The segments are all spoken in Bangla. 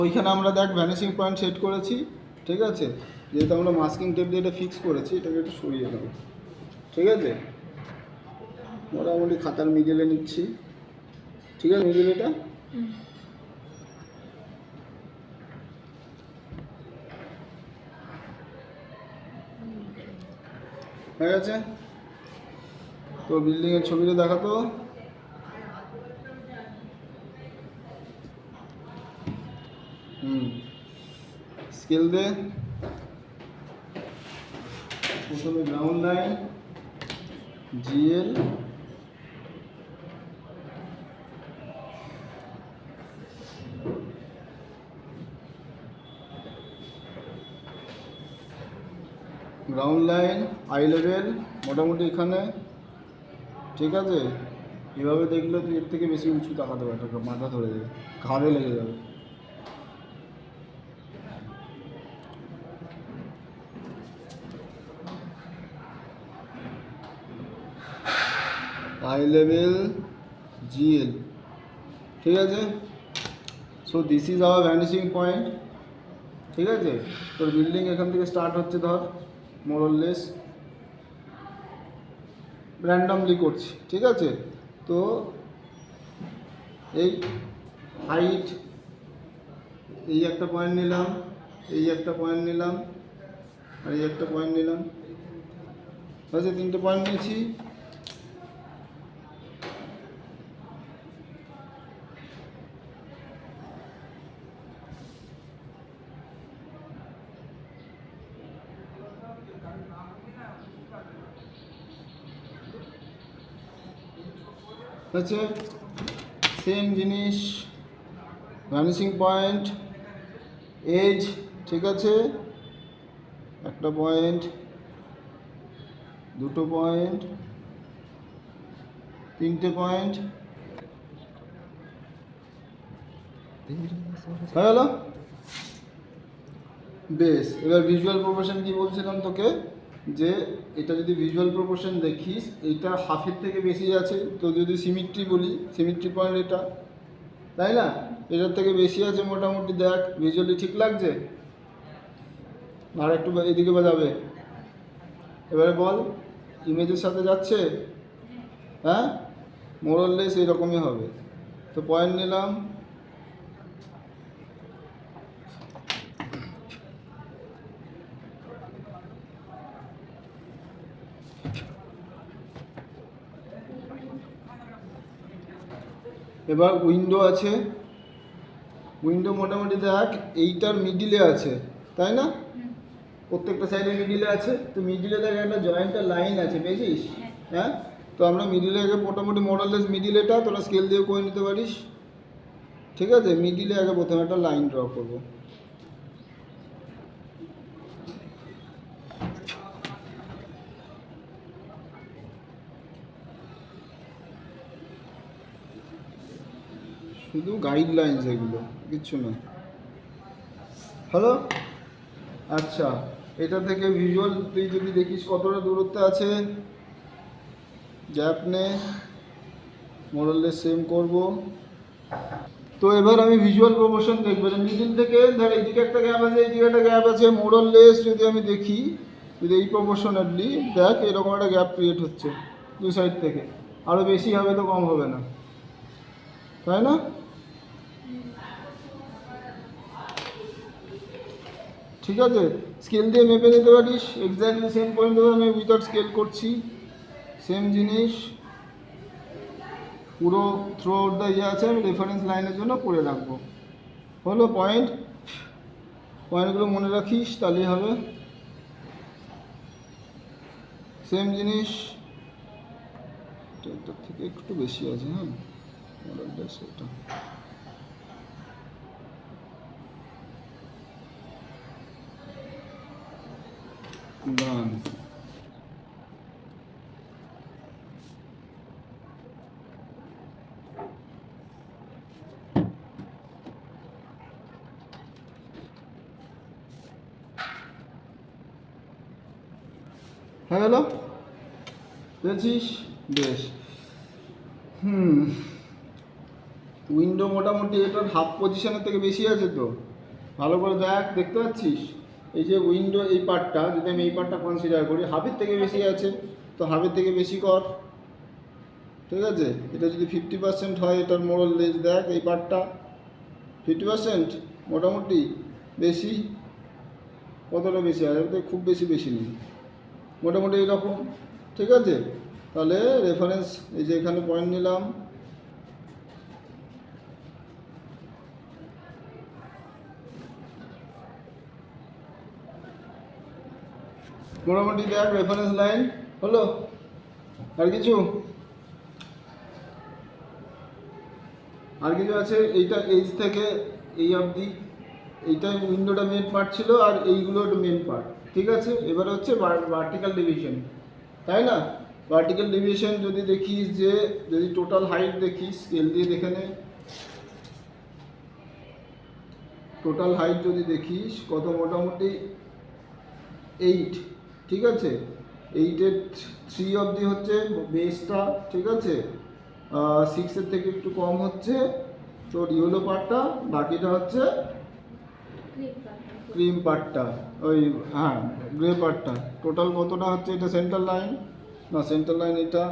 ওইখানে আমরা দেখ ভ্যানিশিং পয়েন্ট সেট করেছি, ঠিক আছে। যেহেতু আমরা মাস্কিং টেপ দিয়ে এটা ফিক্স করেছি, এটাকে একটু সরিয়ে দেবো, ঠিক আছে। মোটামুটি খাতার মিডিলে নিচ্ছি, ঠিক আছে। মিডিলেটা হয়ে গেছে। তো বিল্ডিংয়ের ছবিটা দেখাতো। স্কেল দে। প্রথমে ground line GL, ground line I level মোটামুটি এখানে, ঠিক আছে। এভাবে দেখলে তুই এর থেকে বেশি উঁচু তাকাতে পারবে, মাথা ধরে দেবে, ঘাড়ে লেগে যাবে। আই লেভেল জিএল, ঠিক আছে। So this is our vanishing point, ঠিক আছে। তোর বিল্ডিং এখান থেকে স্টার্ট হচ্ছে, ধর মোরলেস র্যান্ডমলি করছি, ঠিক আছে। তো এই হাইট, এই একটা পয়েন্ট নিলাম, এই একটা পয়েন্ট নিলাম, আর এই একটা পয়েন্ট নিলাম, আচ্ছা 3টে পয়েন্ট নিয়েছি। আচ্ছা সেম জিনিস, ভ্যানিশিং পয়েন্ট এজ, ঠিক আছে। একটা পয়েন্ট, দুটো পয়েন্ট, 3টে পয়েন্ট, হয়ে গেল। বেশ, এবার ভিজুয়াল প্রপোর্শন কি বলছিলাম তোকে, যে এটা যদি ভিজুয়াল প্রপোর্শন দেখিস, এইটা হাফের থেকে বেশি আছে, তো যদি সিমিট্রি বলি, সিমিট্রি পয়েন্ট এটা, তাই না। এটার থেকে বেশি আছে মোটামুটি, দেখ ভিজুয়ালি ঠিক লাগছে। আর একটু এদিকে বা যাবে, এবারে বল ইমেজের সাথে যাচ্ছে, হ্যাঁ মোরলেস এরকমই হবে। তো পয়েন্ট নিলাম, এবার উইন্ডো আছে, উইন্ডো মোটামুটি দেখ এইটার মিডিলে আছে, তাই না। প্রত্যেকটা সাইডে মিডিলে আছে, তো মিডিলে দেখ একটা জয়েন্টের লাইন আছে, পেয়েছিস, হ্যাঁ। তো আমরা মিডিলে আগে মোটামুটি মোরলেস মিডিলেটা তোরা স্কেল দিয়ে করে নিতে পারিস, ঠিক আছে। মিডিলে আগে প্রথমে একটা লাইন ড্র করবো, শুধু গাইডলাইন্স এগুলো, কিচ্ছু না। হ্যালো, আচ্ছা এটা থেকে ভিজুয়াল তুই যদি দেখিস কতটা দূরত্ব আছে, গ্যাপ নে, মোরলেস সেম করব। তো এবার আমি ভিজুয়াল প্রপোর্শন দেখবো, মিডিল থেকে ধর এইদিকে একটা গ্যাপ আছে, এইদিকে একটা গ্যাপ আছে, মোরলেস যদি আমি দেখি, যদি এই প্রপোর্শনালি দেখ এরকম একটা গ্যাপ ক্রিয়েট হচ্ছে দুই সাইড থেকে, আরও বেশি হবে তো কম হবে না, তাই না। ঠিক আছে, স্কেল দিয়ে মেপে নিতে পারিস, এক্স্যাক্টলি সেম পয়েন্ট দেবো, আমি উইথাউট স্কেল করছি, সেম জিনিস পুরো থ্রু আউট দ্য ইয়ে আছে, আমি রেফারেন্স লাইনের জন্য করে রাখবো। হলো পয়েন্ট, পয়েন্টগুলো মনে রাখিস তাহলেই হবে। সেম জিনিস, এটার থেকে একটু বেশি আছে, হ্যাঁ মডেলটা সেটা। ডান, হয়ে গেল, দেখছিস। বেশ, উইন্ডো মোটামুটি এটার হাফ পজিশনের থেকে বেশি আছে তো, ভালো করে দেখ, দেখতে পাচ্ছিস এই যে উইন্ডো এই পার্টটা, যদি আমি এই পার্টটা কনসিডার করি হাফের থেকে বেশি আছে, তো হাফের থেকে বেশি কর। ঠিক আছে, এটা যদি 50% হয় এটার মোরাল লেজ দেখ, এই পার্টটা 50% মোটামুটি বেশি, কতটা বেশি আছে? খুব বেশি বেশি নেই, মোটামুটি এইরকম। ঠিক আছে, তাহলে রেফারেন্স এই যে এখানে পয়েন্ট নিলাম, মোটামুটি দেখ রেফারেন্স লাইন হলো। আর কিছু আছে? এইটা এইচ থেকে এই অবধি, এইটা উইন্ডোটা মেন পার্ট ছিল আর এইগুলো মেন পার্ট। ঠিক আছে, এবারে হচ্ছে ভার্টিক্যাল ডিভিশন, তাই না? ভার্টিক্যাল ডিভিশন যদি দেখিস, যে যদি টোটাল হাইট দেখিস, স্কেল দিয়ে দেখে নে, টোটাল হাইট যদি দেখিস কত, মোটামুটি 8। ঠিক আছে, 8-এর 3 অবধি হচ্ছে বেসটা। ঠিক আছে, 6-এর থেকে একটু কম হচ্ছে তোর ইয়েলো পার্টটা, বাকিটা হচ্ছে ক্রিম পার্টটা, ওই হ্যাঁ গ্রে পার্টটা। টোটাল কতটা হচ্ছে? এটা সেন্টার লাইন না, সেন্টার লাইন এটা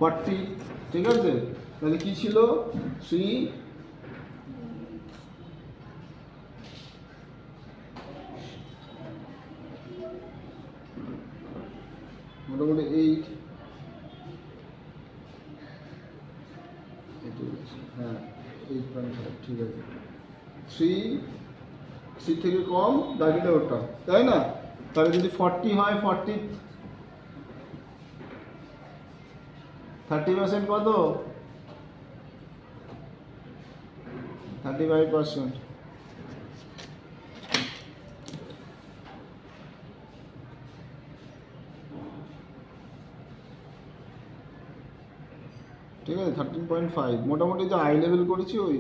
40। ঠিক আছে, তাহলে কি ছিল? 3 মোটামুটি 8, হ্যাঁ 8.5। ঠিক আছে, 3 থেকে কম, বাকিটা ওটা, তাই না? তাহলে যদি 40 হয়, 30% কত? 35%। ঠিক আছে, 13.5 মোটামুটি যে আই লেভেল করেছি ওই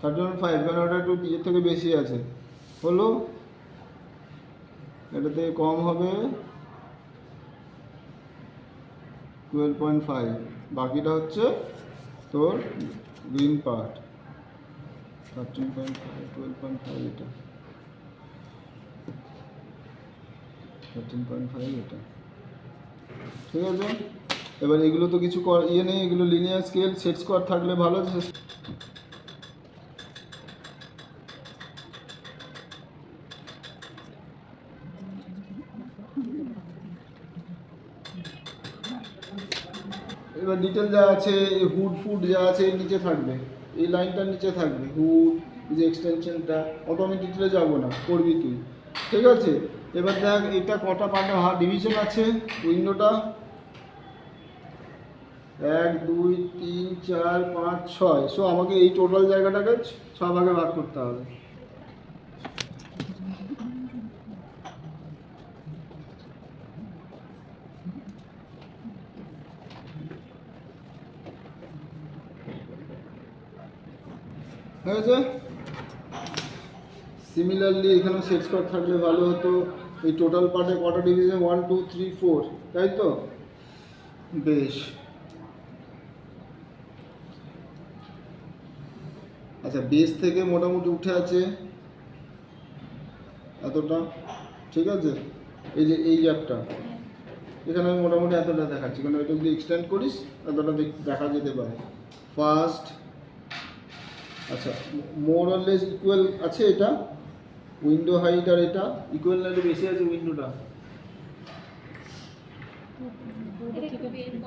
13.5, কারণ ওটা একটু ইয়ের থেকে বেশি আছে, হলো। এটা থেকে কম হবে 12.5, বাকিটা হচ্ছে তোর গ্রিন পার্ট। 13.5, 12.5 এটা, 13.5 এটা। ঠিক আছে, এবার এগুলো তো কিছু ইয়ে নেই, এগুলো লিনিয়ার স্কেল, সেট স্কোয়ার থাকলে ভালো। এবার ডিটেল যা আছে, হুড ফুড যা আছে এর নিচে থাকবে, এই লাইনটার নিচে থাকবে হুড, যে এক্সটেনশনটা, অত আমি ডিটেলে যাবো না, করবি তুই। ঠিক আছে, এবার দেখ এটা কটা পার্টে ডিভিশন আছে উইন্ডোটা? 1 2 3 4 5 6। সো আমাকে এই টোটাল জায়গাটাকে 6 ভাগে ভাগ করতে হবে। হয়েছে? সিমিলারলি এখানেও সেট স্কোয়ার থাকলে ভালো হতো। এই টোটাল পার্টে কটা ডিভিশন? 1 2 3 4, তাই তো? বেশ, আচ্ছা বেস থেকে মোটামুটি উঠে আছে এতটা। ঠিক আছে, এই যে এই গ্যাপটা, এখানে আমি মোটামুটি এতটা দেখাচ্ছি, কারণ এটা যদি এক্সটেন্ড করিস এতটা দেখা যেতে পারে। ফার্স্ট, আচ্ছা মোর অর লেস ইকুয়াল আছে এটা, উইন্ডো হাইট আর এটা ইকুয়াল না, বেশি আছে উইন্ডোটা?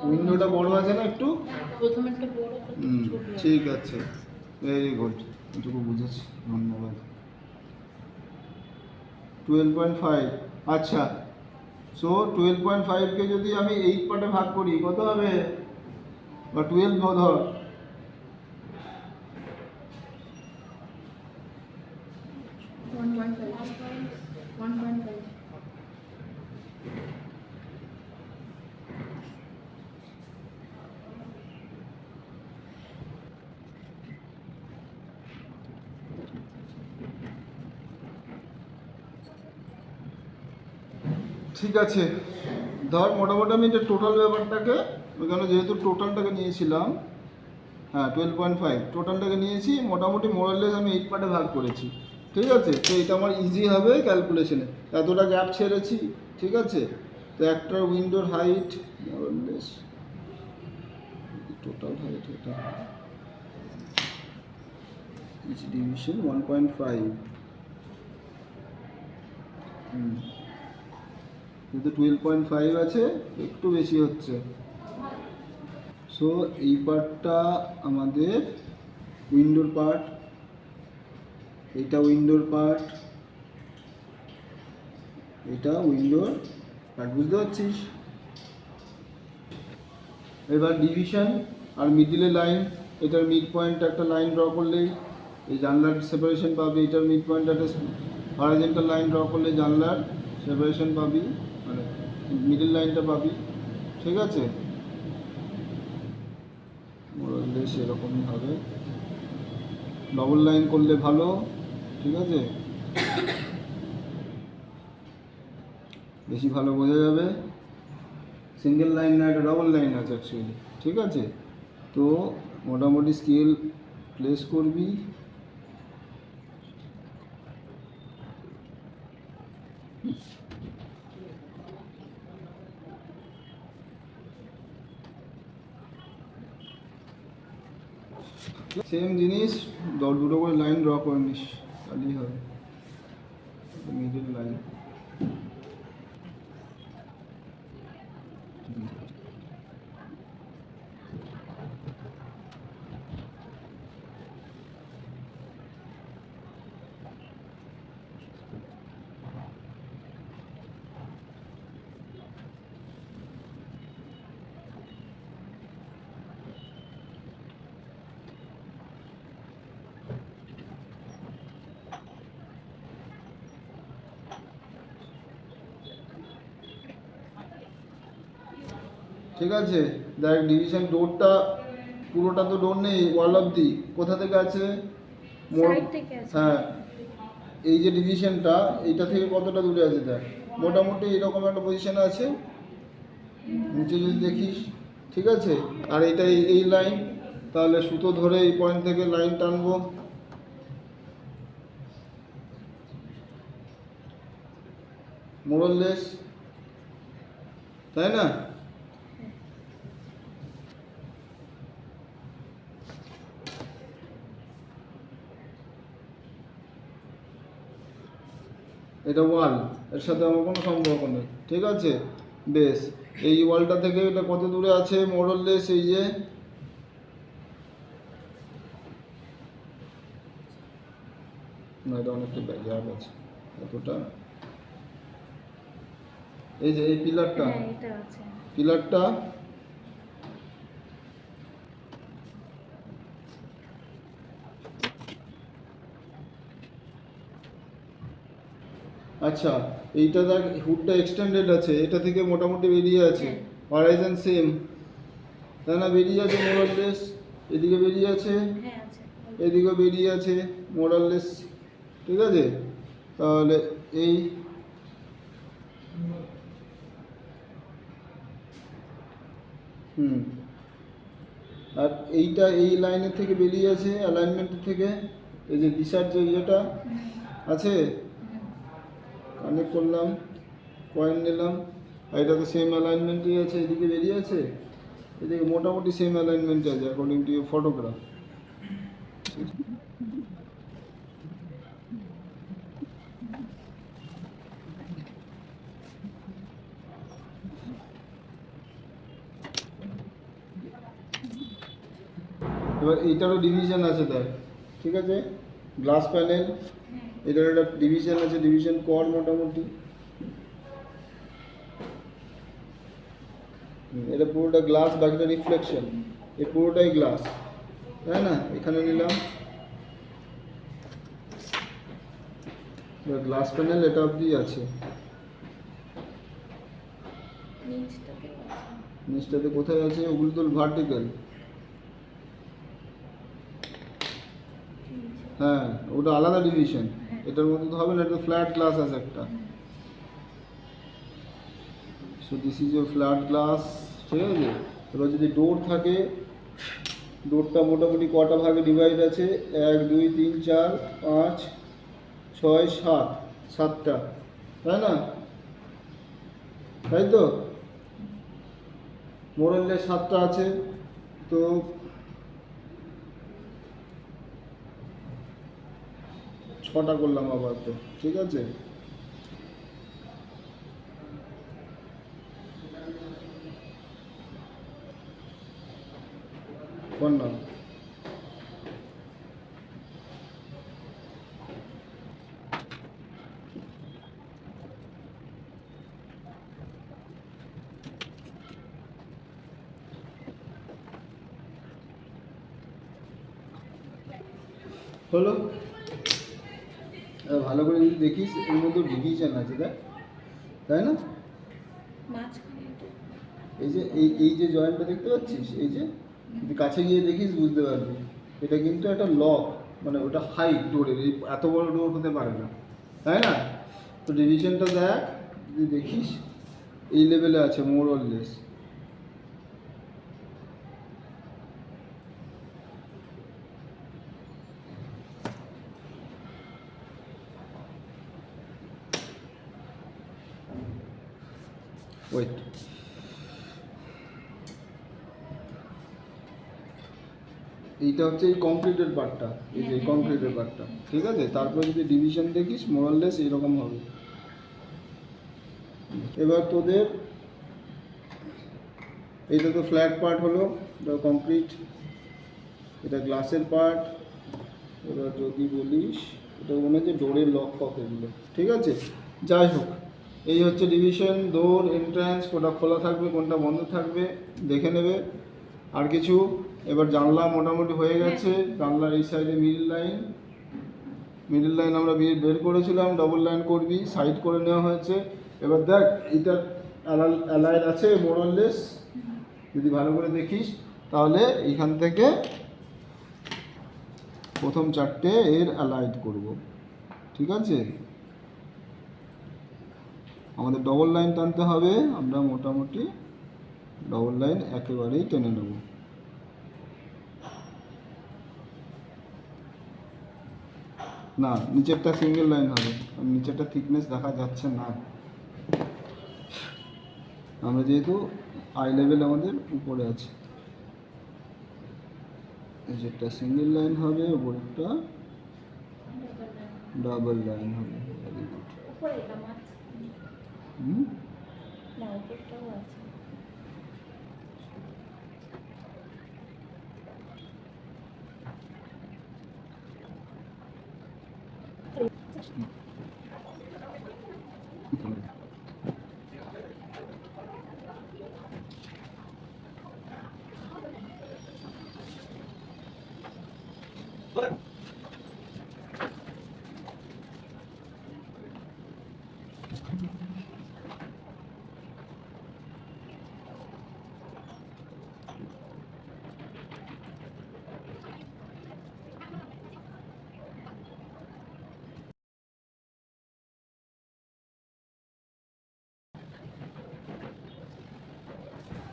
উইন্ডোটা বড় আছে না একটু? ঠিক আছে, ভেরি গুড, এটুকু বুঝেছি, ধন্যবাদ। 12.5, আচ্ছা। সো 12.5কে যদি আমি 8 পার্টে ভাগ করি কত হবে? বা 12 ধর, ঠিক আছে, ধর মোটামুটি আমি যে টোটাল ব্যাপারটাকে ওইখানে যেহেতু টোটালটাকে নিয়েছিলাম, হ্যাঁ 12.5 টোটালটাকে নিয়েছি, মোটামুটি মোরাললেস আমি 8 পার্টে ভাগ করেছি, ঠিক আছে। তো এটা আমার ইজি হবে ক্যালকুলেশনে, এতটা গ্যাপ ছেড়েছি, ঠিক আছে। তো একটা উইন্ডোর হাইট মোরাললেস টোটাল হাইট, এটা ইচ ডিভিশন 1.5, কিন্তু 12.5 আছে, একটু বেশি হচ্ছে। সো এই পার্টটা আমাদের উইন্ডোর পার্ট, এটা উইন্ডোর পার্ট, এটা উইন্ডোর পার্ট, বুঝতে পারছিস? এবার ডিভিশন আর মিডিলে লাইন, এটার মিড পয়েন্ট একটা লাইন ড্র করলেই এই জানলার সেপারেশন পাবি, এটার মিড পয়েন্ট একটা হরাইজন্টাল লাইন ড্র করলে জানলার সেপারেশন পাবি, মানে মিডিল লাইনটা পাবি, ঠিক আছে। মোরাললেস সেরকমই হবে, ডবল লাইন করলে ভালো, ঠিক আছে, বেশি ভালো বোঝা যাবে। সিঙ্গেল লাইন না, এটা ডবল লাইন আছে অ্যাকচুয়ালি, ঠিক আছে। তো মোটামুটি স্কেল প্লেস করবি, সেম জিনিস দুটো করে লাইন ড্র করে নিস, তাহলেই হবে মিডিল লাইন। ঠিক আছে, দেখ ডিভিশন ডোরটা পুরোটা তো ডোর নেই, ওয়াল অবধি কোথা থেকে আছে? সাইড থেকে আছে। হ্যাঁ, এই যে ডিভিশনটা এইটা থেকে কতটা দূরে আছে দেখ, মোটামুটি এরকম একটা পজিশনে আছে, নিচে যদি দেখিস, ঠিক আছে। আর এটা এই লাইন, তাহলে সুতো ধরে এই পয়েন্ট থেকে লাইন টানবো, মোরাললেস, তাই না? এটা ওয়াল, এর সাথে আমার কোনো সম্পর্ক নেই, ঠিক আছে। বেশ, এই ওয়ালটা থেকে এটা কত দূরে আছে মোরাললেস? এই যে না, এটা অনেকটা গ্যাপ আছে, এতটা, এই যে এই পিলারটা, হ্যাঁ এটা আছে। পিলারটা আচ্ছা, এইটা দেখ হুডটা এক্সটেন্ডেড আছে, এটা থেকে মোটামুটি বেরিয়ে আছে, হরাইজন সেম, তাই না? বেরিয়ে আছে মোরাললেস, এদিকে বেরিয়ে আছে, হ্যাঁ আছে। এদিকেও বেরিয়ে আছে মোরাললেস, ঠিক আছে। তাহলে এই আর এইটা এই লাইনের থেকে বেরিয়ে আছে, অ্যালাইনমেন্টের থেকে, এই যে দিশার যে ইয়েটা আছে, কানেক্ট করলাম, পয়েন্ট নিলাম, আর এটা তো সেম অ্যালাইনমেন্টই আছে, এদিকে বেরিয়ে আছে, এদিকে মোটামুটি সেম অ্যালাইনমেন্ট আছে অ্যাকর্ডিং টু ইউর ফটোগ্রাফ। এবার এইটারও ডিভিশন আছে দেখ, ঠিক আছে। গ্লাস প্যানেল, এটার একটা ডিভিশন আছে, ডিভিশন কর মোটামুটি, এটা পুরোটা গ্লাস, বাকিটা রিফ্লেকশন, এই পুরোটাই গ্লাস, তাই না? এখানে নিলাম গ্লাস প্যানেল, এটা অবধি আছে, নিচটাতেও আছে। নিচটাতে কোথায় আছে? ওগুলো তো ভার্টিক্যাল, হ্যাঁ ওটা আলাদা ডিভিশন, এটার মধ্যে তো হবে না, এটা ফ্ল্যাট গ্লাস আছে একটা। So this is your flat glass, ঠিক আছে। এবার যদি ডোর থাকে, ডোরটা মোটামুটি কটা ভাগে ডিভাইড আছে, 1 2 3 4 5 6 7, 7টা, তাই না? তাই তো মোরালে 7টা আছে। তো 6টা করলাম আবার, তো ঠিক আছে। কোন নাম? হলো। ভালো করে যদি দেখিস এর মধ্যে ডিভিশন আছে, তাই না? মাঝখানে এটা। এই যে এই যে জয়েন্টটা দেখতে পাচ্ছিস, এই যে যদি কাছে গিয়ে দেখিস বুঝতে পারবি এটা কিন্তু একটা লক, মানে ওটা হাইট ডোরের, এই এত বড় ডোর হতে পারে না, তাই না? তো ডিভিশনটা দেখ, যদি দেখিস এই লেভেলে আছে মোর অর লেস। ওয়েট, এইটা হচ্ছে এই কংক্রিটের পার্টটা, এই যে কংক্রিটের পার্টটা, ঠিক আছে। তারপরে যদি ডিভিশন দেখিস মোরাললেস এইরকম হবে। এবার তোদের এইটা তো ফ্ল্যাট পার্ট হলো, এটা কংক্রিট, এটা গ্লাসের পার্ট। এবার যদি বলিস এটা মনে হচ্ছে ডোরের লক ফক এগুলো, ঠিক আছে। যাই হোক, এই হচ্ছে ডিভিশন, ডোর, এন্ট্রান্স, কোনটা খোলা থাকবে কোনটা বন্ধ থাকবে দেখে নেবে। আর কিছু? এবার জানলা মোটামুটি হয়ে গেছে। জানলার এই সাইডে মিডিল লাইন আমরা বের করেছিলাম, ডবল লাইন করবি, সাইড করে নেওয়া হয়েছে। এবার দেখ এটা অ্যালাইন আছে মোরলেস, যদি ভালো করে দেখিস তাহলে এইখান থেকে প্রথম 4টে এর অ্যালাইন করব, ঠিক আছে। আমাদের ডবল লাইন টানতে হবে, আমরা মোটামুটি ডবল লাইন একেবারেই টেনে নেব। না, নিচেরটা সিঙ্গেল লাইন হবে, নিচেরটা থিকনেস দেখা যাচ্ছে না, আমরা যেহেতু আই লেভেল আমাদের উপরে আছে। নিচেরটা সিঙ্গেল লাইন হবে, উপরেরটা ডাবল লাইন হবে। Very good. উপরে এটা মাছ। হুম, না, উপরটাও আছে।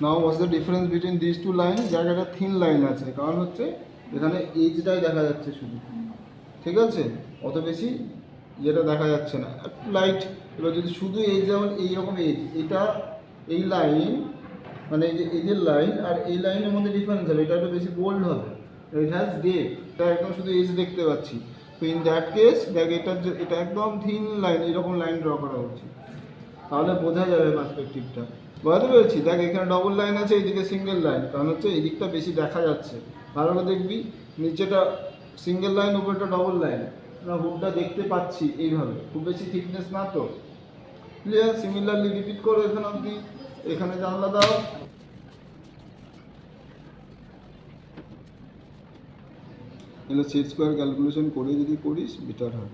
Now what's the difference between this two line? জায়গাটা থিন লাইন আছে, কারণ হচ্ছে এখানে এজটাই দেখা যাচ্ছে শুধু, ঠিক আছে। অত বেশি যেটা দেখা যাচ্ছে না, লাইট। এবার যদি শুধু এজ, যেমন এইরকম এজ, এটা এই লাইন, মানে এই যে এজের লাইন আর এই লাইনের মধ্যে ডিফারেন্স হবে, এটা একটু বেশি বোল্ড হবে, ইট হ্যাজ ডেপ, এটা একদম শুধু এজ দেখতে পাচ্ছি। তো ইন দ্যাট কেস দেখ এটা একদম থিন লাইন, এরকম লাইন ড্র করা উচিত, তাহলে বোঝা যাবে পার্সপেক্টিভটা। বুঝতে পেরেছি? দেখ এখানে ডবল লাইন আছে, এইদিকে সিঙ্গেল লাইন, কারণ হচ্ছে এই দিকটা বেশি দেখা যাচ্ছে। ভালো করে দেখবি, নিচেটা সিঙ্গেল লাইন, উপরটা ডবল লাইন, আমরা হুডটা দেখতে পাচ্ছি এইভাবে, খুব বেশি থিকনেস না তো। ক্লিয়ার? সিমিলারলি রিপিট করো এখানে অবধি। এখানে জানলা দাও, এগুলো সেট স্কোয়ার ক্যালকুলেশন করে যদি করিস বেটার হয়।